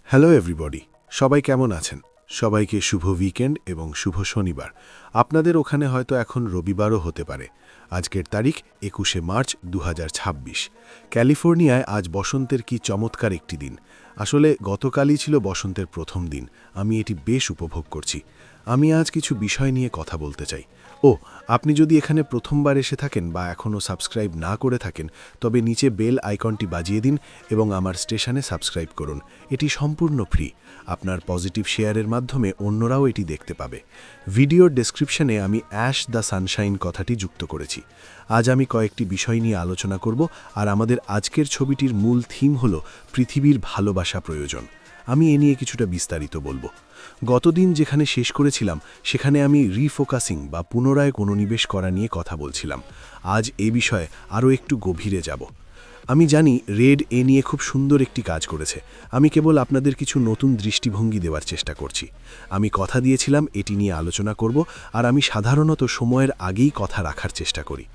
Hello everybody, সবাই কেমন আছেন? সবাইকে শুভ উইকেন্ড এবং শুভ শনিবার। আপনাদের ওখানে হয়তো এখন রবিবারও হতে পারে। আজকের তারিখ 21শে মার্চ 2026। ক্যালিফোর্নিয়ায় আজ বসন্তের কি চমৎকার একটি দিন। আসলে গতকালই ছিল বসন্তের প্রথম দিন। আমি এটি বেশ উপভোগ করছি। আমি আজ কিছু বিষয় নিয়ে কথা বলতে চাই। আপনি যদি এখানে প্রথমবার এসে থাকেন বা এখনও সাবস্ক্রাইব না করে থাকেন, তবে নিচে বেল আইকনটি বাজিয়ে দিন এবং আমার স্টেশনে সাবস্ক্রাইব করুন। এটি সম্পূর্ণ ফ্রি। আপনার পজিটিভ শেয়ারের মাধ্যমে অন্যরাও এটি দেখতে পাবে। ভিডিওর ডেসক্রিপশনে আমি অ্যাশ দ্য সানশাইন কথাটি যুক্ত করেছি। আজ আমি কয়েকটি বিষয় নিয়ে আলোচনা করব, আর আমাদের আজকের ছবিটির মূল থিম হল পৃথিবীর ভালোবাসা প্রয়োজন। আমি এ নিয়ে কিছুটা বিস্তারিত বলবো। গতদিন যেখানে শেষ করেছিলাম সেখানে আমি রিফোকাসিং বা পুনরায় মনোনিবেশ করা নিয়ে কথা বলছিলাম। আজ এ বিষয়ে আরও একটু গভীরে যাব। আমি জানি রেড এ নিয়ে খুব সুন্দর একটি কাজ করেছে। আমি কেবল আপনাদের কিছু নতুন দৃষ্টিভঙ্গি দেওয়ার চেষ্টা করছি। আমি কথা দিয়েছিলাম এটি নিয়ে আলোচনা করব, আর আমি সাধারণত সময়ের আগেই কথা রাখার চেষ্টা করি।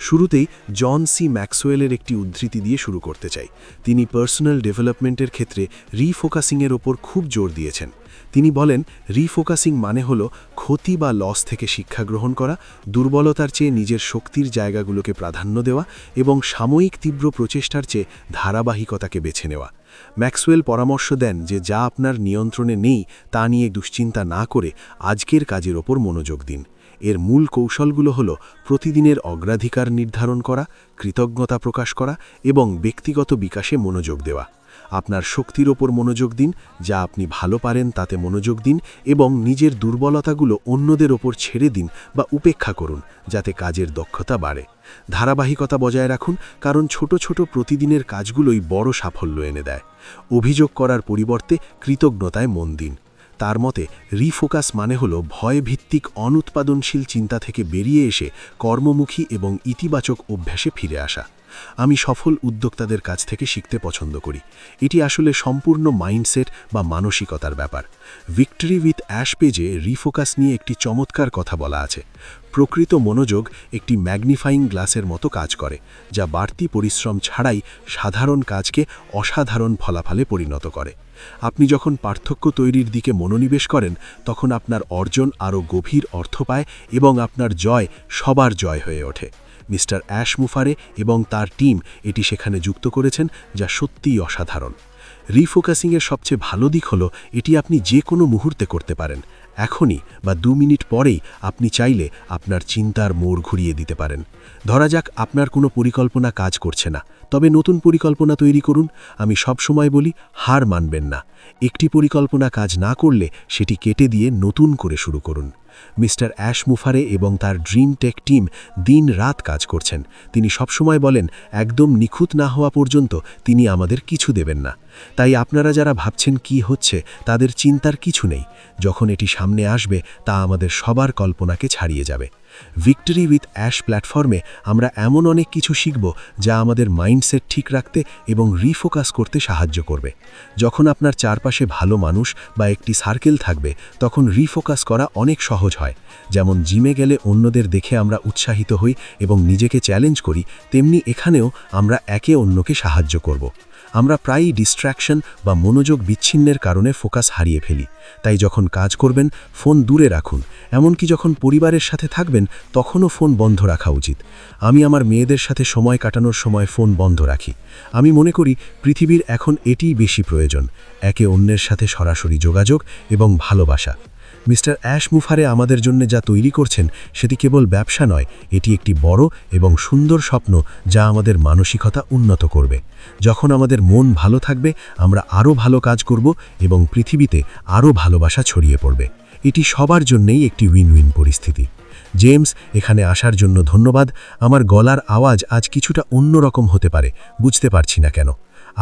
শুরুতেই জন সি ম্যাক্সওয়েলের একটি উদ্ধৃতি দিয়ে শুরু করতে চাই। তিনি পার্সোনাল ডেভেলপমেন্টের ক্ষেত্রে রিফোকাসিংয়ের ওপর খুব জোর দিয়েছেন। তিনি বলেন, রিফোকাসিং মানে হল ক্ষতি বা লস থেকে শিক্ষা গ্রহণ করা, দুর্বলতার চেয়ে নিজের শক্তির জায়গাগুলোকে প্রাধান্য দেওয়া এবং সাময়িক তীব্র প্রচেষ্টার চেয়ে ধারাবাহিকতাকে বেছে নেওয়া। ম্যাক্সওয়েল পরামর্শ দেন যে যা আপনার নিয়ন্ত্রণে নেই তা নিয়ে দুশ্চিন্তা না করে আজকের কাজের ওপর মনোযোগ দিন। এর মূল কৌশলগুলো হল প্রতিদিনের অগ্রাধিকার নির্ধারণ করা, কৃতজ্ঞতা প্রকাশ করা এবং ব্যক্তিগত বিকাশে মনোযোগ দেওয়া। আপনার শক্তির ওপর মনোযোগ দিন, যা আপনি ভালো পারেন তাতে মনোযোগ দিন এবং নিজের দুর্বলতাগুলো অন্যদের ওপর ছেড়ে দিন বা উপেক্ষা করুন, যাতে কাজের দক্ষতা বাড়ে। ধারাবাহিকতা বজায় রাখুন, কারণ ছোট ছোট প্রতিদিনের কাজগুলোই বড় সাফল্য এনে দেয়। অভিযোগ করার পরিবর্তে কৃতজ্ঞতায় মন দিন। তার মতে রিফোকাস মানে হল ভয়ভিত্তিক অনুৎপাদনশীল চিন্তা থেকে বেরিয়ে এসে কর্মমুখী এবং ইতিবাচক অভ্যাসে ফিরে আসা। আমি সফল উদ্যোক্তাদের কাছ থেকে শিখতে পছন্দ করি। এটি আসলে সম্পূর্ণ মাইন্ডসেট বা মানসিকতার ব্যাপার। ভিক্টরি উইথ অ্যাশ পেজে রিফোকাস নিয়ে একটি চমৎকার কথা বলা আছে। প্রকৃত মনোযোগ একটি ম্যাগনিফাইং গ্লাসের মতো কাজ করে, যা বাড়তি পরিশ্রম ছাড়াই সাধারণ কাজকে অসাধারণ ফলাফলে পরিণত করে। আপনি যখন পার্থক্য তৈরির দিকে মনোনিবেশ করেন, তখন আপনার অর্জন আরও গভীর অর্থ পায় এবং আপনার জয় সবার জয় হয়ে ওঠে। মিস্টার অ্যাশ মুফারে এবং তার টিম এটি সেখানে যুক্ত করেছেন, যা সত্যিই অসাধারণ। রিফোকাসিংয়ের সবচেয়ে ভালো দিক হল এটি আপনি যে কোনো মুহূর্তে করতে পারেন। এখনই বা 2 মিনিট পরেই আপনি চাইলে আপনার চিন্তার মোড় ঘুরিয়ে দিতে পারেন। ধরা যাক আপনার কোনো পরিকল্পনা কাজ করছে না, তবে নতুন পরিকল্পনা তৈরি করুন। আমি সবসময় বলি, হার মানবেন না। একটি পরিকল্পনা কাজ না করলে সেটি কেটে দিয়ে নতুন করে শুরু করুন। মিস্টার অ্যাশ মুফারে এবং তার ড্রিম টেক টিম দিন রাত কাজ করছেন। তিনি সবসময় বলেন, একদম নিখুঁত না হওয়া পর্যন্ত তিনি আমাদের কিছু দেবেন না। তাই আপনারা যারা ভাবছেন কি হচ্ছে, তাদের চিন্তার কিছু নেই। যখন এটি সামনে আসবে তা আমাদের সবার কল্পনাকে ছাড়িয়ে যাবে। ভিক্টরি উইথ অ্যাশ প্ল্যাটফর্মে আমরা এমন অনেক কিছু শিখব যা আমাদের মাইন্ডসেট ঠিক রাখতে এবং রিফোকাস করতে সাহায্য করবে। যখন আপনার চারপাশে ভালো মানুষ বা একটি সার্কেল থাকবে, তখন রিফোকাস করা অনেক সহজ হয়। যেমন জিমে গেলে অন্যদের দেখে আমরা উৎসাহিত হই এবং নিজেকে চ্যালেঞ্জ করি, তেমনি এখানেও আমরা একে অন্যকে সাহায্য করব। আমরা প্রায়ই ডিস্ট্র্যাকশন বা মনোযোগ বিচ্ছিন্নের কারণে ফোকাস হারিয়ে ফেলি। তাই যখন কাজ করবেন, ফোন দূরে রাখুন। এমনকি যখন পরিবারের সাথে থাকবেন, তখনও ফোন বন্ধ রাখা উচিত। আমি আমার মেয়েদের সাথে সময় কাটানোর সময় ফোন বন্ধ রাখি। আমি মনে করি পৃথিবীর এখন এটিই বেশি প্রয়োজন, একে অন্যের সাথে সরাসরি যোগাযোগ এবং ভালোবাসা। মিস্টার অ্যাশ মুফারে আমাদের জন্য যা তৈরি করছেন সেটি কেবল ব্যবসা নয়, এটি একটি বড় এবং সুন্দর স্বপ্ন যা আমাদের মানসিকতা উন্নত করবে। যখন আমাদের মন ভালো থাকবে, আমরা আরও ভালো কাজ করব এবং পৃথিবীতে আরও ভালোবাসা ছড়িয়ে পড়বে। এটি সবার জন্যই একটি উইন উইন পরিস্থিতি। জেমস, এখানে আসার জন্য ধন্যবাদ। আমার গলার আওয়াজ আজ কিছুটা অন্যরকম হতে পারে, বুঝতে পারছি না কেন।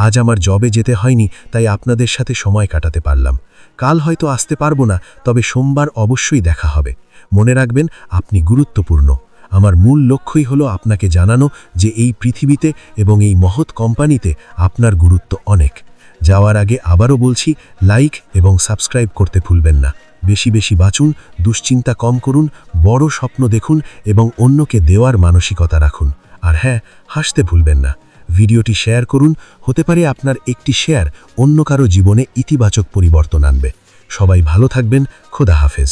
আজ আমার জবে যেতে হয়নি, তাই আপনাদের সাথে সময় কাটাতে পারলাম। কাল হয়তো আসতে পারবো না, তবে সোমবার অবশ্যই দেখা হবে। মনে রাখবেন, আপনি গুরুত্বপূর্ণ। আমার মূল লক্ষ্যই হলো আপনাকে জানানো যে এই পৃথিবীতে এবং এই মহৎ কোম্পানিতে আপনার গুরুত্ব অনেক। যাওয়ার আগে আবারও বলছি, লাইক এবং সাবস্ক্রাইব করতে ভুলবেন না। বেশি বেশি বাঁচুন, দুশ্চিন্তা কম করুন, বড় স্বপ্ন দেখুন এবং অন্যকে দেওয়ার মানসিকতা রাখুন। আর হ্যাঁ, হাসতে ভুলবেন না। ভিডিওটি শেয়ার করুন, হতে পারে আপনার একটি শেয়ার অন্য কারো জীবনে ইতিবাচক পরিবর্তন আনবে। সবাই ভালো থাকবেন, খোদা হাফেজ।